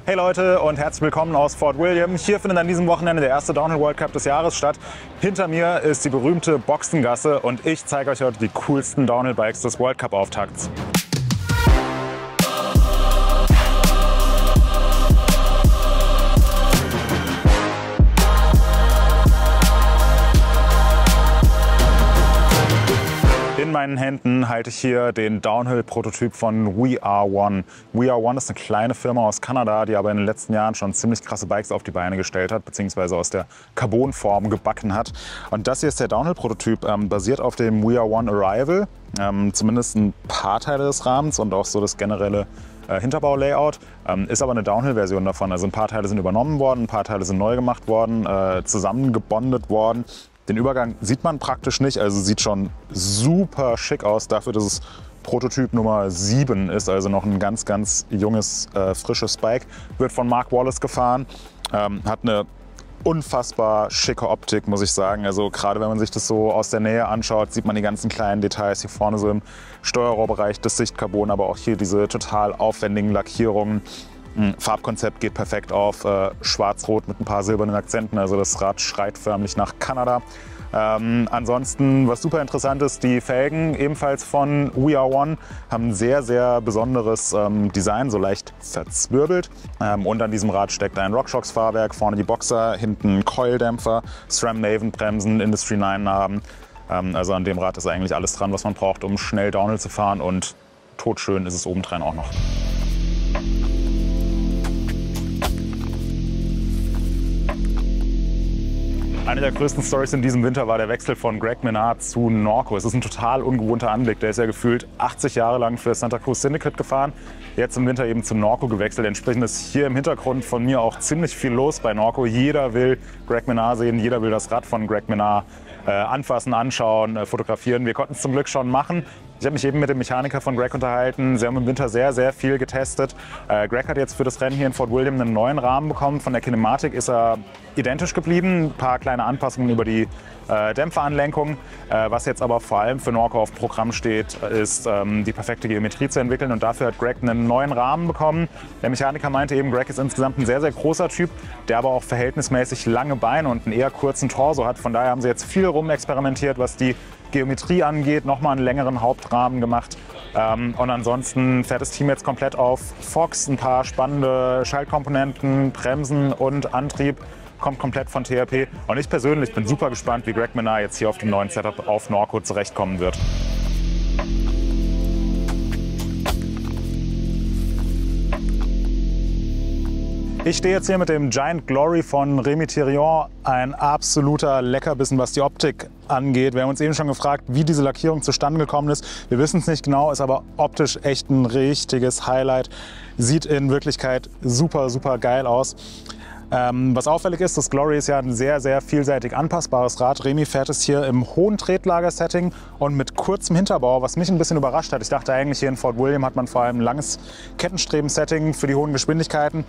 Hey Leute und herzlich willkommen aus Fort William. Hier findet an diesem Wochenende der erste Downhill World Cup des Jahres statt. Hinter mir ist die berühmte Boxengasse und ich zeige euch heute die coolsten Downhill Bikes des World Cup Auftakts. In meinen Händen halte ich hier den Downhill-Prototyp von We Are One. We Are One ist eine kleine Firma aus Kanada, die aber in den letzten Jahren schon ziemlich krasse Bikes auf die Beine gestellt hat, beziehungsweise aus der Carbonform gebacken hat. Und das hier ist der Downhill-Prototyp, basiert auf dem We Are One Arrival. Zumindest ein paar Teile des Rahmens und auch so das generelle Hinterbau-Layout. Ist aber eine Downhill-Version davon. Also ein paar Teile sind übernommen worden, ein paar Teile sind neu gemacht worden, zusammengebondet worden. Den Übergang sieht man praktisch nicht, also sieht schon super schick aus dafür, dass es Prototyp Nummer 7 ist, also noch ein ganz, ganz junges, frisches Bike. Wird von Mark Wallace gefahren, hat eine unfassbar schicke Optik, muss ich sagen. Also gerade wenn man sich das so aus der Nähe anschaut, sieht man die ganzen kleinen Details hier vorne so im Steuerrohrbereich, das Sichtcarbon, aber auch hier diese total aufwendigen Lackierungen. Farbkonzept geht perfekt auf, schwarz-rot mit ein paar silbernen Akzenten, also das Rad schreit förmlich nach Kanada. Ansonsten, was super interessant ist, die Felgen ebenfalls von We Are One haben ein sehr, sehr besonderes Design, so leicht verzwirbelt. Und an diesem Rad steckt ein RockShox-Fahrwerk, vorne die Boxer, hinten Coildämpfer, SRAM-Maven-Bremsen, Industry 9-Narben. Also an dem Rad ist eigentlich alles dran, was man braucht, um schnell Downhill zu fahren, und totschön ist es obendrein auch noch. Eine der größten Stories in diesem Winter war der Wechsel von Greg Minnaar zu Norco. Es ist ein total ungewohnter Anblick. Der ist ja gefühlt 80 Jahre lang für Santa Cruz Syndicate gefahren, jetzt im Winter eben zu Norco gewechselt. Entsprechend ist hier im Hintergrund von mir auch ziemlich viel los bei Norco. Jeder will Greg Minnaar sehen, jeder will das Rad von Greg Minnaar anfassen, anschauen, fotografieren. Wir konnten es zum Glück schon machen. Ich habe mich eben mit dem Mechaniker von Greg unterhalten. Sie haben im Winter sehr, sehr viel getestet. Greg hat jetzt für das Rennen hier in Fort William einen neuen Rahmen bekommen. Von der Kinematik ist er identisch geblieben. Ein paar kleine Anpassungen über die Dämpferanlenkung. Was jetzt aber vor allem für Norco auf Programm steht, ist die perfekte Geometrie zu entwickeln. Und dafür hat Greg einen neuen Rahmen bekommen. Der Mechaniker meinte eben, Greg ist insgesamt ein sehr, sehr großer Typ, der aber auch verhältnismäßig lange Beine und einen eher kurzen Torso hat. Von daher haben sie jetzt viel rumexperimentiert, was die Geometrie angeht, nochmal einen längeren Hauptrahmen gemacht. Und ansonsten fährt das Team jetzt komplett auf Fox. Ein paar spannende Schaltkomponenten, Bremsen und Antrieb kommt komplett von TRP. Und ich persönlich bin super gespannt, wie Greg Minnaar jetzt hier auf dem neuen Setup auf Norco zurechtkommen wird. Ich stehe jetzt hier mit dem Giant Glory von Rémy Thirion, ein absoluter Leckerbissen, was die Optik angeht. Wir haben uns eben schon gefragt, wie diese Lackierung zustande gekommen ist. Wir wissen es nicht genau, ist aber optisch echt ein richtiges Highlight. Sieht in Wirklichkeit super, super geil aus. Was auffällig ist, das Glory ist ja ein sehr, sehr vielseitig anpassbares Rad. Rémy fährt es hier im hohen Tretlager-Setting und mit kurzem Hinterbau, was mich ein bisschen überrascht hat. Ich dachte eigentlich, hier in Fort William hat man vor allem ein langes Kettenstreben-Setting für die hohen Geschwindigkeiten.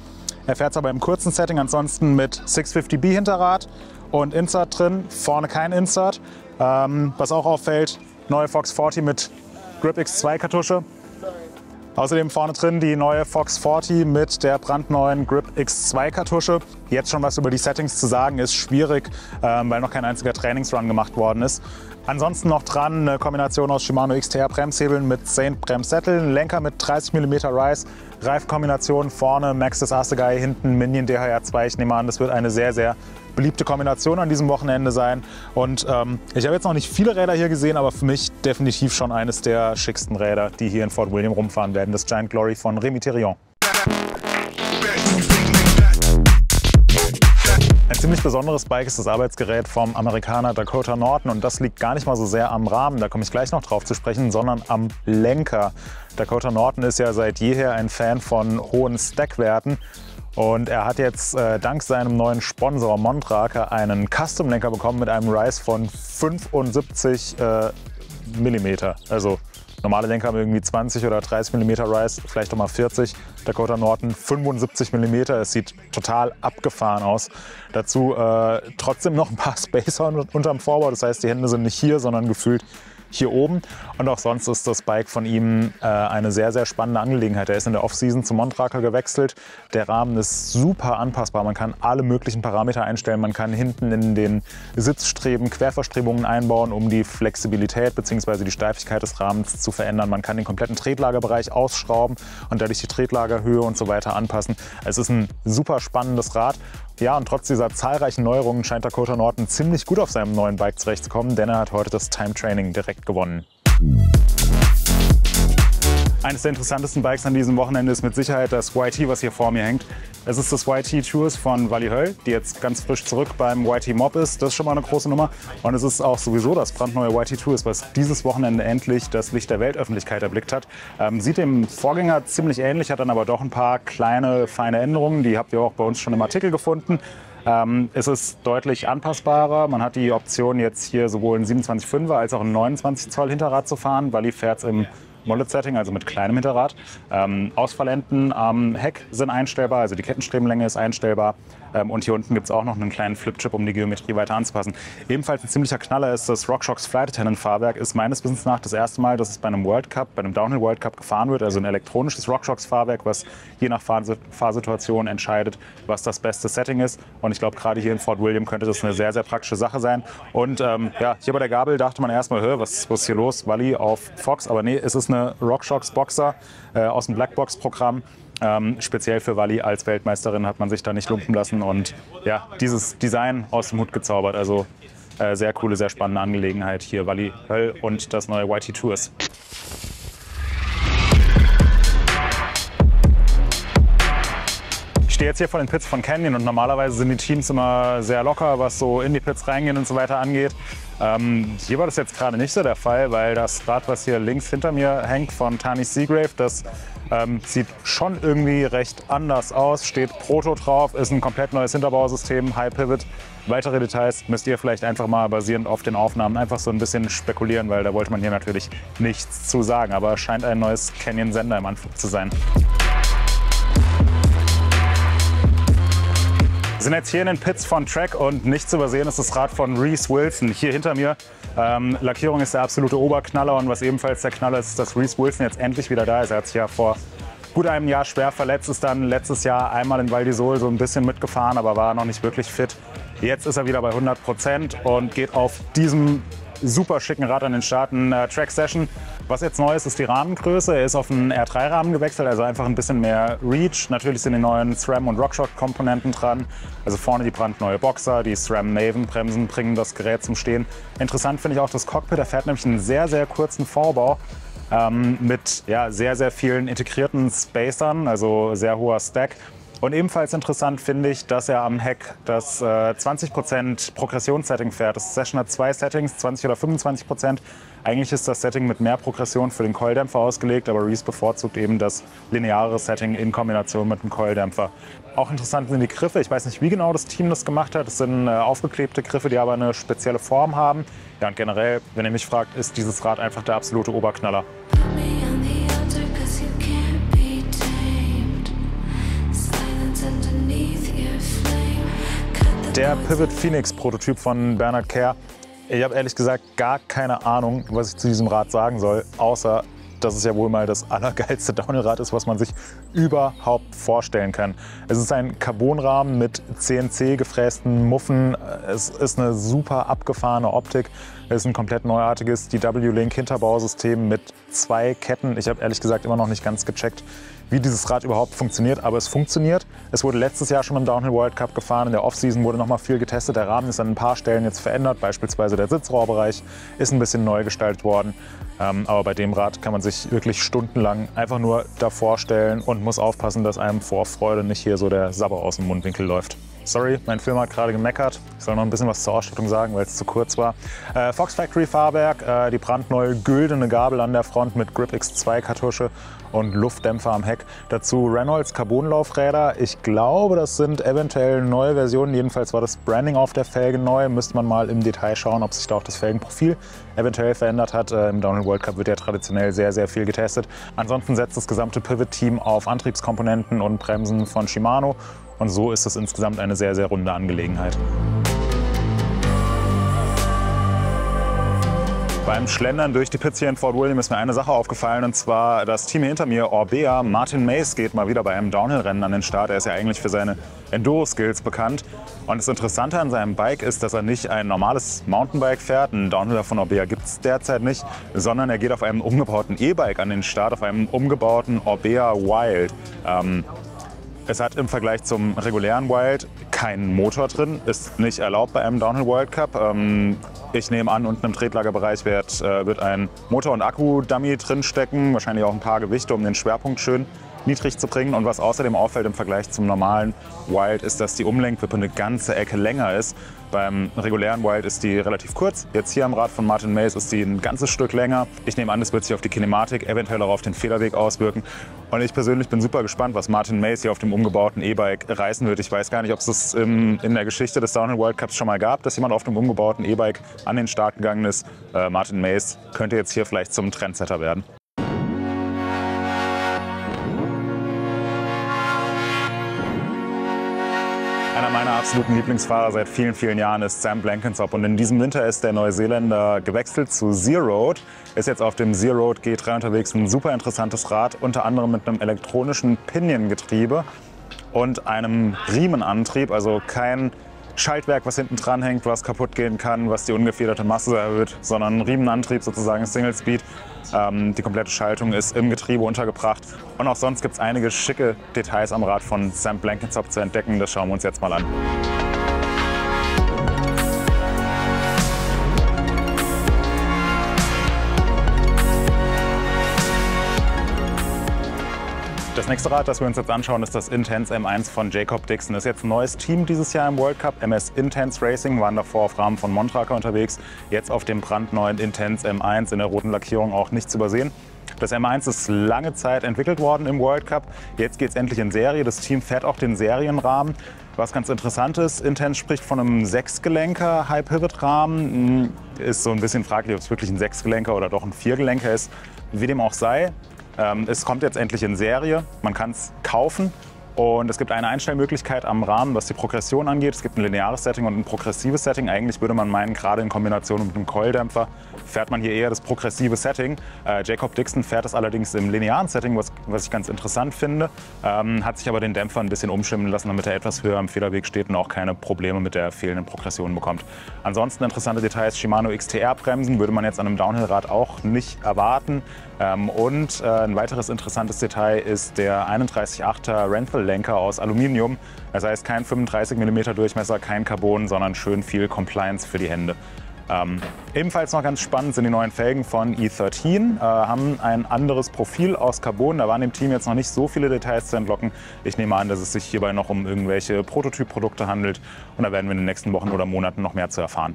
Er fährt es aber im kurzen Setting, ansonsten mit 650B Hinterrad und Insert drin, vorne kein Insert. Was auch auffällt, neue Fox 40 mit Grip X2 Kartusche. Außerdem vorne drin die neue Fox 40 mit der brandneuen Grip X2 Kartusche. Jetzt schon was über die Settings zu sagen ist schwierig, weil noch kein einziger Trainingsrun gemacht worden ist. Ansonsten noch dran eine Kombination aus Shimano XTR Bremshebeln mit Saint Bremssätteln, Lenker mit 30 mm Rise, Reifkombination vorne Maxxis Assegai, hinten Minion DHR2. Ich nehme an, das wird eine sehr, sehr beliebte Kombination an diesem Wochenende sein. Und ich habe jetzt noch nicht viele Räder hier gesehen, aber für mich definitiv schon eines der schicksten Räder, die hier in Fort William rumfahren werden, das Giant Glory von Rémy Thirion. Ein ziemlich besonderes Bike ist das Arbeitsgerät vom Amerikaner Dakota Norton, und das liegt gar nicht mal so sehr am Rahmen, da komme ich gleich noch drauf zu sprechen, sondern am Lenker. Dakota Norton ist ja seit jeher ein Fan von hohen Stackwerten, und er hat jetzt dank seinem neuen Sponsor Montraker einen Custom-Lenker bekommen mit einem Rise von 75 mm. Also normale Lenker haben irgendwie 20 oder 30 mm Rise, vielleicht auch mal 40. Dakota Norton 75 mm. Es sieht total abgefahren aus. Dazu trotzdem noch ein paar Spacer unterm Vorbau. Das heißt, die Hände sind nicht hier, sondern gefühlt hier oben. Und auch sonst ist das Bike von ihm eine sehr, sehr spannende Angelegenheit. Er ist in der Offseason zu Montrakel gewechselt. Der Rahmen ist super anpassbar. Man kann alle möglichen Parameter einstellen. Man kann hinten in den Sitzstreben Querverstrebungen einbauen, um die Flexibilität bzw. die Steifigkeit des Rahmens zu verändern. Man kann den kompletten Tretlagerbereich ausschrauben und dadurch die Tretlagerhöhe und so weiter anpassen. Es ist ein super spannendes Rad. Ja, und trotz dieser zahlreichen Neuerungen scheint Dakota Norton ziemlich gut auf seinem neuen Bike zurechtzukommen, denn er hat heute das Time Training direkt gewonnen. Eines der interessantesten Bikes an diesem Wochenende ist mit Sicherheit das YT, was hier vor mir hängt. Es ist das YT Tours von Wally Höll, die jetzt ganz frisch zurück beim YT Mob ist. Das ist schon mal eine große Nummer. Und es ist auch sowieso das brandneue YT Tours, was dieses Wochenende endlich das Licht der Weltöffentlichkeit erblickt hat. Sieht dem Vorgänger ziemlich ähnlich, hat dann aber doch ein paar kleine, feine Änderungen. Die habt ihr auch bei uns schon im Artikel gefunden. Es ist deutlich anpassbarer. Man hat die Option, jetzt hier sowohl ein 27,5er als auch ein 29 Zoll Hinterrad zu fahren. Wally fährt es im Mollet-Setting, also mit kleinem Hinterrad. Ausfallenden am Heck sind einstellbar, also die Kettenstrebenlänge ist einstellbar. Und hier unten gibt es auch noch einen kleinen Flipchip, um die Geometrie weiter anzupassen. Ebenfalls ein ziemlicher Knaller ist das RockShox Flight Attendant Fahrwerk. Ist meines Wissens nach das erste Mal, dass es bei einem World Cup, bei einem Downhill World Cup gefahren wird. Also ein elektronisches RockShox Fahrwerk, was je nach Fahrsituation entscheidet, was das beste Setting ist. Und ich glaube, gerade hier in Fort William könnte das eine sehr, sehr praktische Sache sein. Und ja, hier bei der Gabel dachte man erstmal, was ist hier los? Wally auf Fox. Aber nee, es ist eine RockShox Boxer aus dem Blackbox-Programm. Speziell für Wally als Weltmeisterin hat man sich da nicht lumpen lassen und ja, dieses Design aus dem Hut gezaubert. Also sehr coole, sehr spannende Angelegenheit hier, Wally Höll und das neue YT Tours. Ich stehe jetzt hier vor den Pits von Canyon und normalerweise sind die Teams immer sehr locker, was so in die Pits reingehen und so weiter angeht. Hier war das jetzt gerade nicht so der Fall, weil das Rad, was hier links hinter mir hängt von Tanis Seagrave, das sieht schon irgendwie recht anders aus, steht Proto drauf, ist ein komplett neues Hinterbausystem, High Pivot. Weitere Details müsst ihr vielleicht einfach mal basierend auf den Aufnahmen einfach so ein bisschen spekulieren, weil da wollte man hier natürlich nichts zu sagen, aber es scheint ein neues Canyon-Sender im Anflug zu sein. Wir sind jetzt hier in den Pits von Trek und nicht zu übersehen ist das Rad von Reese Wilson hier hinter mir. Lackierung ist der absolute Oberknaller und was ebenfalls der Knaller ist, dass Reese Wilson jetzt endlich wieder da ist. Er hat sich ja vor gut einem Jahr schwer verletzt, ist dann letztes Jahr einmal in Val d'Isole so ein bisschen mitgefahren, aber war noch nicht wirklich fit. Jetzt ist er wieder bei 100% und geht auf diesem super schicken Rad an den Start, ein Track Session. Was jetzt neu ist die Rahmengröße. Er ist auf einen R3-Rahmen gewechselt, also einfach ein bisschen mehr Reach. Natürlich sind die neuen SRAM- und RockShox-Komponenten dran. Also vorne die brandneue Boxer, die SRAM Maven-Bremsen bringen das Gerät zum Stehen. Interessant finde ich auch das Cockpit. Er fährt nämlich einen sehr, sehr kurzen Vorbau mit ja, sehr, sehr vielen integrierten Spacern, also sehr hoher Stack. Und ebenfalls interessant finde ich, dass er am Heck das 20% Progressionssetting fährt. Das Session hat zwei Settings, 20 oder 25%. Eigentlich ist das Setting mit mehr Progression für den Coildämpfer ausgelegt, aber Reese bevorzugt eben das lineare Setting in Kombination mit dem Coildämpfer. Auch interessant sind die Griffe. Ich weiß nicht, wie genau das Team das gemacht hat. Das sind aufgeklebte Griffe, die aber eine spezielle Form haben. Ja, und generell, wenn ihr mich fragt, ist dieses Rad einfach der absolute Oberknaller. Der Pivot Phoenix Prototyp von Bernard Kerr. Ich habe ehrlich gesagt gar keine Ahnung, was ich zu diesem Rad sagen soll, außer dass es ja wohl mal das allergeilste Downhill-Rad ist, was man sich überhaupt vorstellen kann. Es ist ein Carbonrahmen mit CNC gefrästen Muffen. Es ist eine super abgefahrene Optik. Es ist ein komplett neuartiges DW-Link Hinterbausystem mit zwei Ketten. Ich habe ehrlich gesagt immer noch nicht ganz gecheckt, wie dieses Rad überhaupt funktioniert, aber es funktioniert. Es wurde letztes Jahr schon im Downhill World Cup gefahren. In der Offseason wurde noch mal viel getestet. Der Rahmen ist an ein paar Stellen jetzt verändert, beispielsweise der Sitzrohrbereich ist ein bisschen neu gestaltet worden. Aber bei dem Rad kann man sich wirklich stundenlang einfach nur davor stellen und muss aufpassen, dass einem vor Freude nicht hier so der Sabber aus dem Mundwinkel läuft. Sorry, mein Film hat gerade gemeckert. Ich soll noch ein bisschen was zur Ausstattung sagen, weil es zu kurz war. Fox Factory Fahrwerk, die brandneue güldene Gabel an der Front mit Grip X2 Kartusche und Luftdämpfer am Heck. Dazu Reynolds Carbonlaufräder. Ich glaube, das sind eventuell neue Versionen. Jedenfalls war das Branding auf der Felge neu. Müsste man mal im Detail schauen, ob sich da auch das Felgenprofil eventuell verändert hat. Im Downhill World Cup wird ja traditionell sehr, sehr viel getestet. Ansonsten setzt das gesamte Pivot-Team auf Antriebskomponenten und Bremsen von Shimano. Und so ist es insgesamt eine sehr, sehr runde Angelegenheit. Beim Schlendern durch die Pits hier in Fort William ist mir eine Sache aufgefallen, und zwar das Team hinter mir, Orbea. Martin Mace geht mal wieder bei einem Downhill-Rennen an den Start. Er ist ja eigentlich für seine Enduro-Skills bekannt. Und das Interessante an seinem Bike ist, dass er nicht ein normales Mountainbike fährt, einen Downhiller von Orbea gibt es derzeit nicht, sondern er geht auf einem umgebauten E-Bike an den Start, auf einem umgebauten Orbea Wild. Es hat im Vergleich zum regulären Wild keinen Motor drin, ist nicht erlaubt bei einem Downhill World Cup. Ich nehme an, unten im Tretlagerbereich wird ein Motor- und Akku-Dummy drinstecken, wahrscheinlich auch ein paar Gewichte, um den Schwerpunkt schön niedrig zu bringen. Und was außerdem auffällt im Vergleich zum normalen Wild, ist, dass die Umlenkwippe eine ganze Ecke länger ist. Beim regulären Wild ist die relativ kurz. Jetzt hier am Rad von Martin Mace ist die ein ganzes Stück länger. Ich nehme an, das wird sich auf die Kinematik, eventuell auch auf den Federweg auswirken. Und ich persönlich bin super gespannt, was Martin Mace hier auf dem umgebauten E-Bike reißen wird. Ich weiß gar nicht, ob es das in der Geschichte des Downhill World Cups schon mal gab, dass jemand auf dem umgebauten E-Bike an den Start gegangen ist. Martin Mace könnte jetzt hier vielleicht zum Trendsetter werden. Einer meiner absoluten Lieblingsfahrer seit vielen, vielen Jahren ist Sam Blenkinsop. Und in diesem Winter ist der Neuseeländer gewechselt zu Zeroad. Ist jetzt auf dem Zeroad G3 unterwegs. Ein super interessantes Rad, unter anderem mit einem elektronischen Pinion-Getriebe und einem Riemenantrieb. Also kein Schaltwerk, was hinten dran hängt, was kaputt gehen kann, was die ungefederte Masse erhöht, sondern ein Riemenantrieb, sozusagen Single Speed. Die komplette Schaltung ist im Getriebe untergebracht. Und auch sonst gibt es einige schicke Details am Rad von Sam Blenkinsop zu entdecken. Das schauen wir uns jetzt mal an. Das nächste Rad, das wir uns jetzt anschauen, ist das Intense M1 von Jacob Dixon. Das ist jetzt ein neues Team dieses Jahr im World Cup. MS Intense Racing waren davor auf Rahmen von Montraker unterwegs. Jetzt auf dem brandneuen Intense M1 in der roten Lackierung auch nicht zu übersehen. Das M1 ist lange Zeit entwickelt worden im World Cup. Jetzt geht es endlich in Serie. Das Team fährt auch den Serienrahmen. Was ganz interessant ist, Intense spricht von einem 6-Gelenker High-Pivot-Rahmen. Ist so ein bisschen fraglich, ob es wirklich ein 6-Gelenker oder doch ein 4-Gelenker ist. Wie dem auch sei. Es kommt jetzt endlich in Serie, man kann es kaufen und es gibt eine Einstellmöglichkeit am Rahmen, was die Progression angeht. Es gibt ein lineares Setting und ein progressives Setting. Eigentlich würde man meinen, gerade in Kombination mit einem Coildämpfer fährt man hier eher das progressive Setting. Jacob Dixon fährt es allerdings im linearen Setting, was ich ganz interessant finde. Hat sich aber den Dämpfer ein bisschen umstimmen lassen, damit er etwas höher am Federweg steht und auch keine Probleme mit der fehlenden Progression bekommt. Ansonsten interessante Details, Shimano XTR-Bremsen würde man jetzt an einem Downhill-Rad auch nicht erwarten. Und ein weiteres interessantes Detail ist der 31.8er Renthal-Lenker aus Aluminium. Das heißt kein 35 mm Durchmesser, kein Carbon, sondern schön viel Compliance für die Hände. Ebenfalls noch ganz spannend sind die neuen Felgen von E13, haben ein anderes Profil aus Carbon. Da waren dem Team jetzt noch nicht so viele Details zu entlocken. Ich nehme an, dass es sich hierbei noch um irgendwelche Prototypprodukte handelt und da werden wir in den nächsten Wochen oder Monaten noch mehr zu erfahren.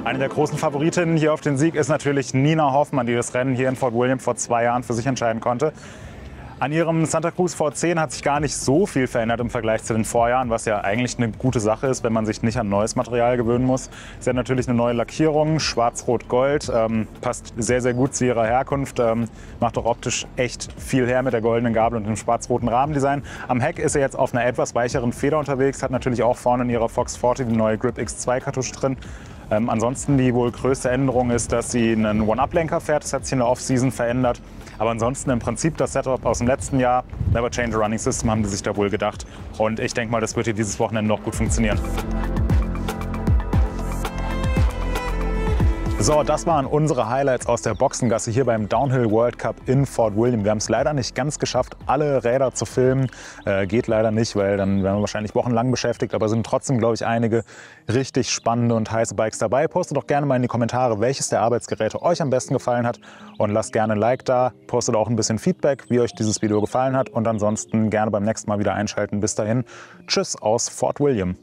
Eine der großen Favoritinnen hier auf den Sieg ist natürlich Nina Hoffmann, die das Rennen hier in Fort William vor 2 Jahren für sich entscheiden konnte. An ihrem Santa Cruz V10 hat sich gar nicht so viel verändert im Vergleich zu den Vorjahren, was ja eigentlich eine gute Sache ist, wenn man sich nicht an neues Material gewöhnen muss. Sie hat natürlich eine neue Lackierung, schwarz-rot-gold, passt sehr, sehr gut zu ihrer Herkunft, macht auch optisch echt viel her mit der goldenen Gabel und dem schwarz-roten Rahmendesign. Am Heck ist sie jetzt auf einer etwas weicheren Feder unterwegs, hat natürlich auch vorne in ihrer Fox 40 die neue Grip X2-Kartusche drin. Ansonsten die wohl größte Änderung ist, dass sie einen One-Up-Lenker fährt. Das hat sich in der Off-Season verändert. Aber ansonsten im Prinzip das Setup aus dem letzten Jahr, Never Change a Running System, haben die sich da wohl gedacht. Und ich denke mal, das wird hier dieses Wochenende noch gut funktionieren. So, das waren unsere Highlights aus der Boxengasse hier beim Downhill World Cup in Fort William. Wir haben es leider nicht ganz geschafft, alle Räder zu filmen. Geht leider nicht, weil dann wären wir wahrscheinlich wochenlang beschäftigt. Aber sind trotzdem, glaube ich, einige richtig spannende und heiße Bikes dabei. Postet doch gerne mal in die Kommentare, welches der Arbeitsgeräte euch am besten gefallen hat. Und lasst gerne ein Like da. Postet auch ein bisschen Feedback, wie euch dieses Video gefallen hat. Und ansonsten gerne beim nächsten Mal wieder einschalten. Bis dahin, tschüss aus Fort William.